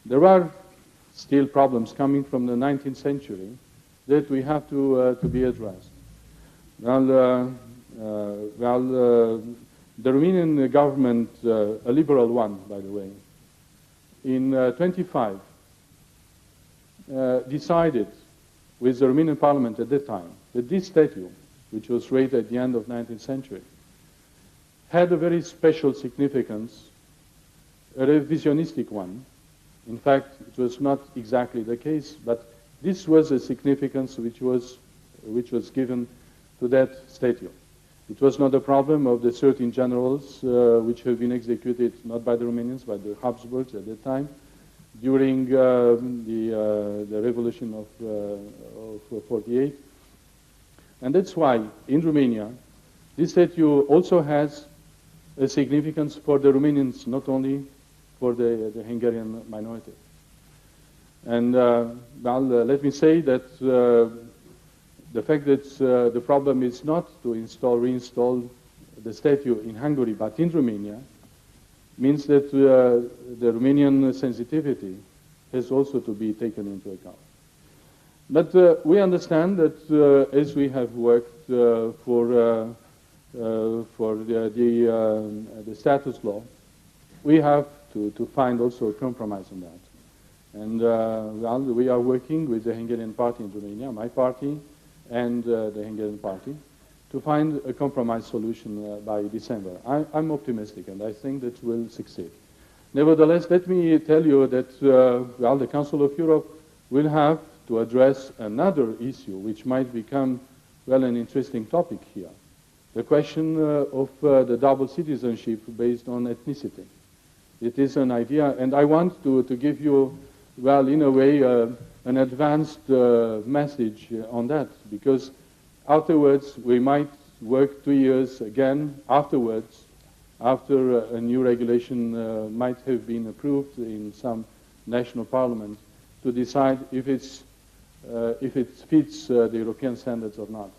there are still problems coming from the 19th century that we have to be addressed. Well, the Romanian government, a liberal one, by the way, in 25 decided with the Romanian parliament at that time that this statute, which was raised at the end of the 19th century, had a very special significance, a revisionistic one. In fact, it was not exactly the case, but this was a significance which was given to that statute. It was not a problem of the 13 generals which have been executed not by the Romanians, but the Habsburgs at that time, during the revolution of 48. And that's why in Romania, this statute also has a significance for the Romanians, not only for the Hungarian minority. And let me say that the fact that the problem is not to reinstall the statute in Hungary, but in Romania, means that the Romanian sensitivity has also to be taken into account. But we understand that as we have worked for the status law, we have to find also a compromise on that. And we are working with the Hungarian party in Romania, my party, and the Hungarian party, to find a compromise solution by December. I'm optimistic, and I think that we'll succeed. Nevertheless, let me tell you that the Council of Europe will have to address another issue, which might become, an interesting topic here. The question of the double citizenship based on ethnicity. It is an idea, and I want to give you, in a way, an advanced message on that, because afterwards we might work 2 years again afterwards, after a new regulation might have been approved in some national parliament, to decide if it fits the European standards or not.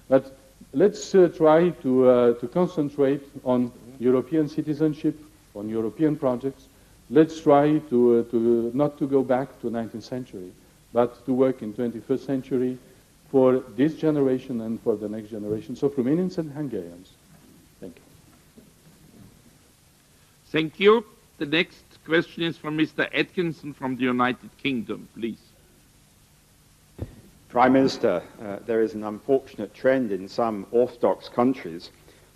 But let's try to concentrate on European citizenship, on European projects. Let's try to not to go back to 19th century, but to work in 21st century for this generation and for the next generations of Romanians and Hungarians. Thank you. Thank you. The next question is from Mr. Atkinson from the United Kingdom, please. Prime Minister, there is an unfortunate trend in some Orthodox countries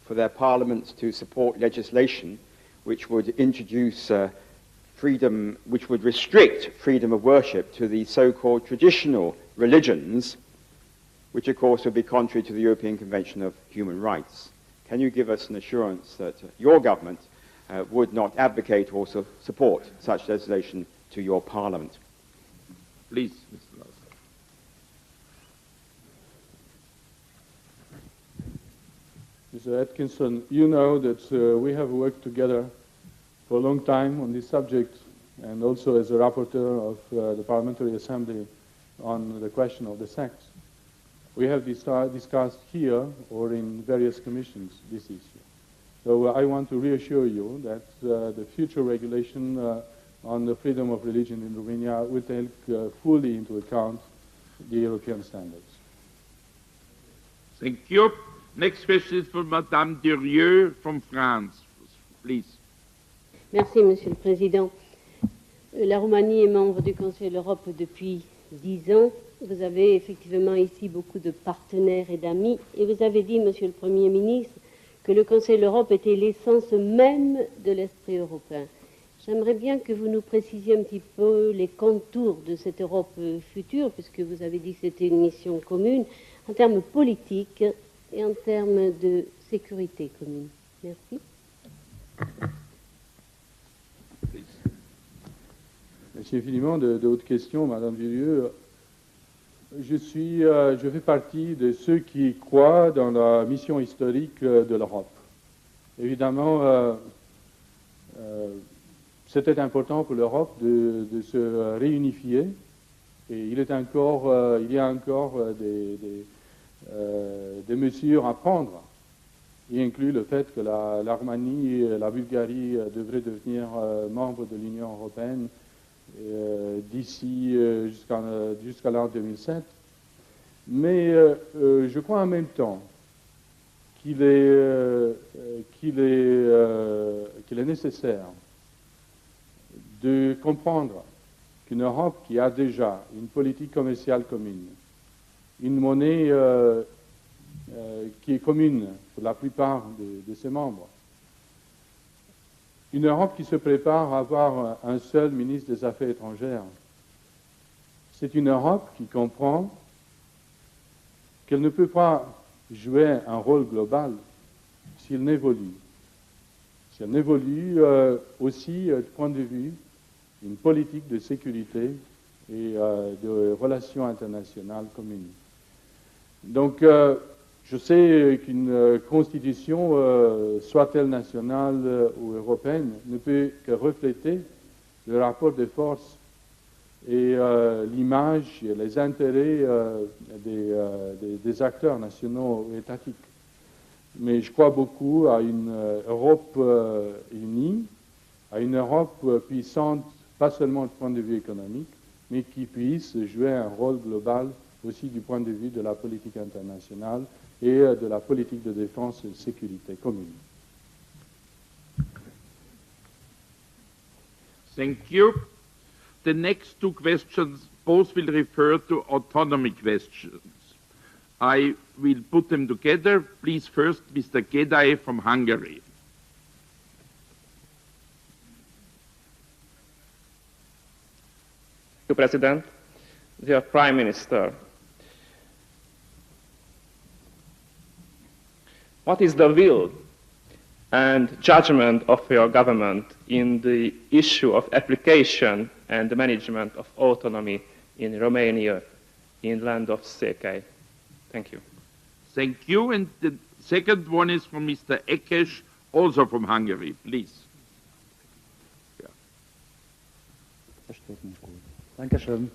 for their parliaments to support legislation which would introduce freedom, which would restrict freedom of worship to the so-called traditional religions, which of course would be contrary to the European Convention of Human Rights. Can you give us an assurance that your government would not advocate or support such legislation to your parliament? Please, Mr. Nastase. Mr. Atkinson, you know that we have worked together for a long time on this subject, and also as a rapporteur of the Parliamentary Assembly on the question of the sects. We have discussed here or in various commissions this issue. So I want to reassure you that the future regulation on the freedom of religion in Romania will take fully into account the European standards. Thank you. Next question is from Madame Durieux from France, please. Merci, Monsieur le Président. La Roumanie est membre du Conseil de l'Europe depuis 10 ans. Vous avez effectivement ici beaucoup de partenaires et d'amis. Et vous avez dit, Monsieur le Premier ministre, que le Conseil de l'Europe était l'essence même de l'esprit européen. J'aimerais bien que vous nous précisiez un petit peu les contours de cette Europe future, puisque vous avez dit que c'était une mission commune, en termes politiques et en termes de sécurité commune. Merci. Merci infiniment de votre question, Madame Durieux. Je fais partie de ceux qui croient dans la mission historique de l'Europe. Évidemment, c'était important pour l'Europe de se réunifier, et il y a encore des mesures à prendre. Il inclut le fait que la Roumanie et la Bulgarie devraient devenir membres de l'Union européenne d'ici jusqu'à l'an 2007. Mais je crois en même temps qu'il est nécessaire de comprendre qu'une Europe qui a déjà une politique commerciale commune, une monnaie qui est commune pour la plupart de ses membres, une Europe qui se prépare à avoir un seul ministre des Affaires étrangères, c'est une Europe qui comprend qu'elle ne peut pas jouer un rôle global si elle n'évolue. Si elle n'évolue aussi du point de vue d'une politique de sécurité et de relations internationales communes. Donc, je sais qu'une constitution, soit-elle nationale ou européenne, ne peut que refléter le rapport de force et l'image et les intérêts des acteurs nationaux ou étatiques. Mais je crois beaucoup à une Europe unie, à une Europe puissante, pas seulement du point de vue économique, mais qui puisse jouer un rôle global aussi du point de vue de la politique internationale et de la politique de défense et de sécurité commune. Thank you. The next two questions both will refer to autonomy questions. I will put them together. Please first, Mr. Gedai from Hungary. Thank you, President. Dear Prime Minister, what is the will and judgment of your government in the issue of application and the management of autonomy in Romania, in land of Székely? Thank you. Thank you. And the second one is from Mr. Ekes, also from Hungary. Please. Dankeschön.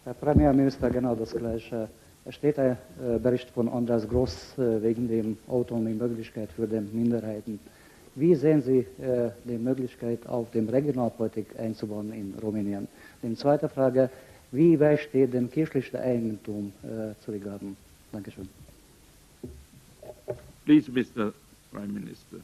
Herr Premierminister, genau das Gleiche. Es steht ein Bericht von Andreas Gross wegen der Autonomiemöglichkeit für die Minderheiten. Wie sehen Sie die Möglichkeit, auch die Regionalpolitik einzubauen in Rumänien? Die zweite Frage, wie weit steht denn kirchliches Eigentum zu regeln? Dankeschön. Please, Mr. Prime Minister.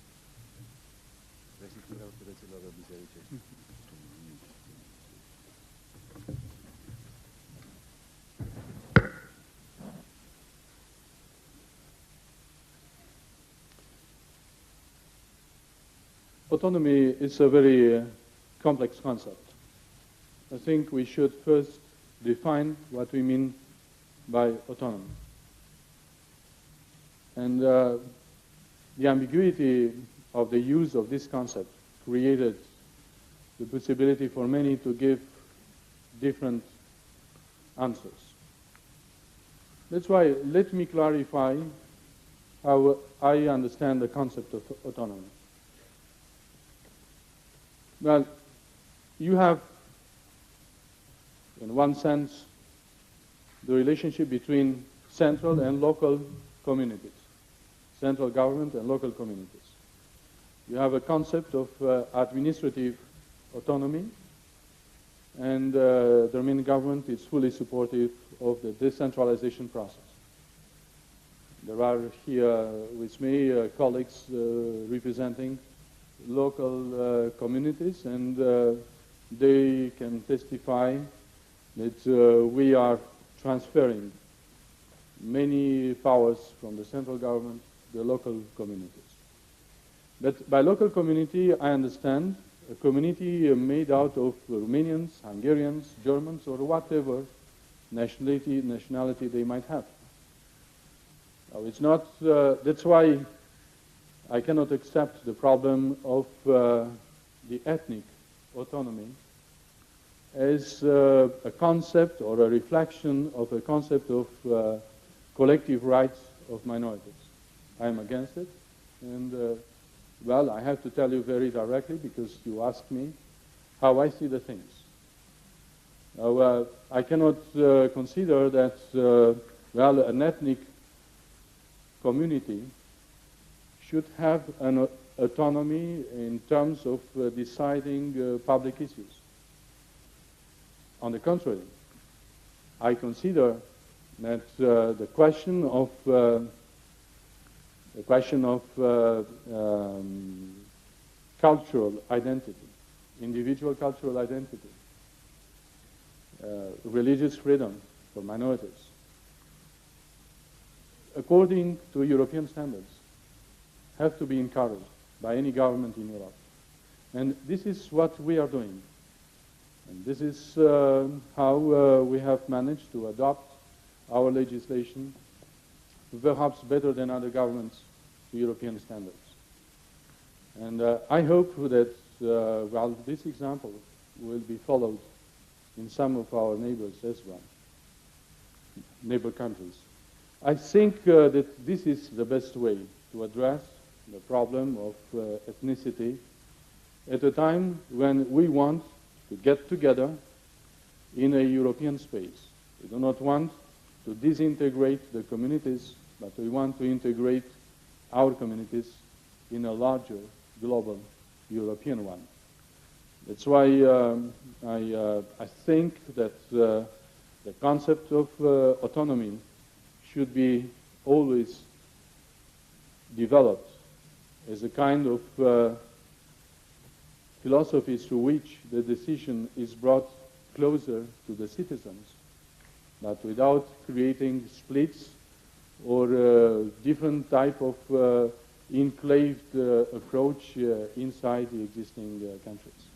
Autonomy is a very complex concept. I think we should first define what we mean by autonomy. And the ambiguity of the use of this concept created the possibility for many to give different answers. That's why let me clarify how I understand the concept of autonomy. Well, you have, in one sense, the relationship between central and local communities, central government and local communities. You have a concept of administrative autonomy, and the Romanian government is fully supportive of the decentralization process. There are here with me colleagues representing local communities, and they can testify that we are transferring many powers from the central government to the local communities. But by local community, I understand a community made out of Romanians, Hungarians, Germans, or whatever nationality they might have. Now, it's not, that's why I cannot accept the problem of the ethnic autonomy as a concept or a reflection of a concept of collective rights of minorities. I am against it, and well, I have to tell you very directly, because you asked me how I see the things. Now, I cannot consider that, well, an ethnic community should have an autonomy in terms of deciding public issues. On the contrary, I consider that the question of cultural identity, individual cultural identity, religious freedom for minorities, according to European standards, have to be encouraged by any government in Europe. And this is what we are doing. And this is how we have managed to adopt our legislation, perhaps better than other governments, to European standards. And I hope that well, this example will be followed in some of our neighbors as well, neighbor countries. I think that this is the best way to address the problem of ethnicity at a time when we want to get together in a European space. We do not want to disintegrate the communities, but we want to integrate our communities in a larger global European one. That's why I think that the concept of autonomy should be always developed as a kind of philosophy through which the decision is brought closer to the citizens, but without creating splits or different type of enclaved approach inside the existing countries.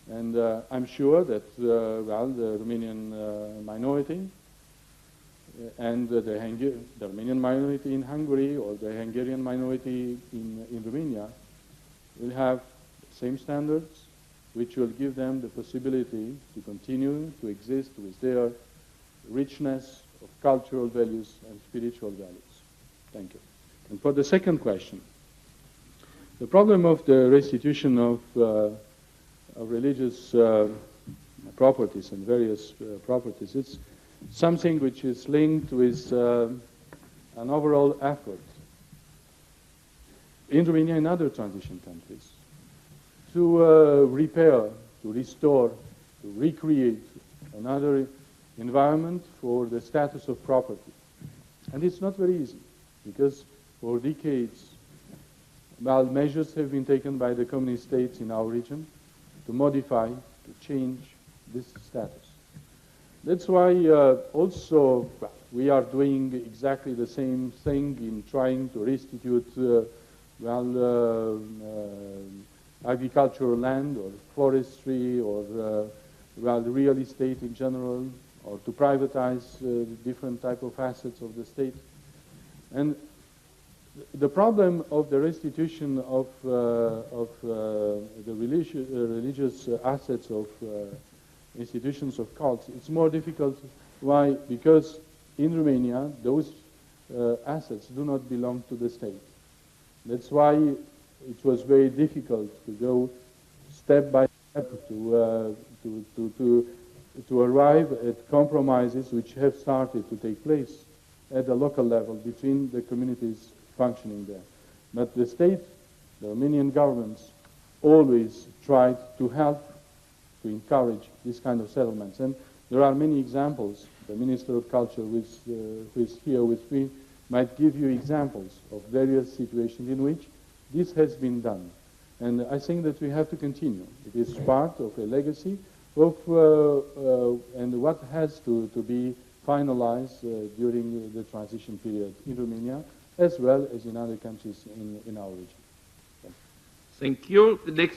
And I'm sure that, well, the Romanian minority and the Romanian minority in Hungary or the Hungarian minority in Romania will have the same standards, which will give them the possibility to continue to exist with their richness of cultural values and spiritual values. Thank you. And for the second question, the problem of the restitution of religious properties and various properties, it's something which is linked with an overall effort in Romania and other transition countries to repair, to restore, to recreate another environment for the status of property. And it's not very easy, because for decades, well, measures have been taken by the communist states in our region to modify, to change this status. That's why also we are doing exactly the same thing in trying to restitute agricultural land or forestry or well, real estate in general, or to privatize different type of assets of the state. And the problem of the restitution of the religious assets of institutions of cults, it's more difficult. Why? Because in Romania, those assets do not belong to the state. That's why it was very difficult to go step by step to arrive at compromises which have started to take place at the local level between the communities functioning there. But the state, the Romanian governments, always tried to help, to encourage this kind of settlements. And there are many examples. The Minister of Culture, who is here with me, might give you examples of various situations in which this has been done. And I think that we have to continue. It is part of a legacy of and what has to be finalized during the transition period in Romania, as well as in other countries in our region. Thank you. The next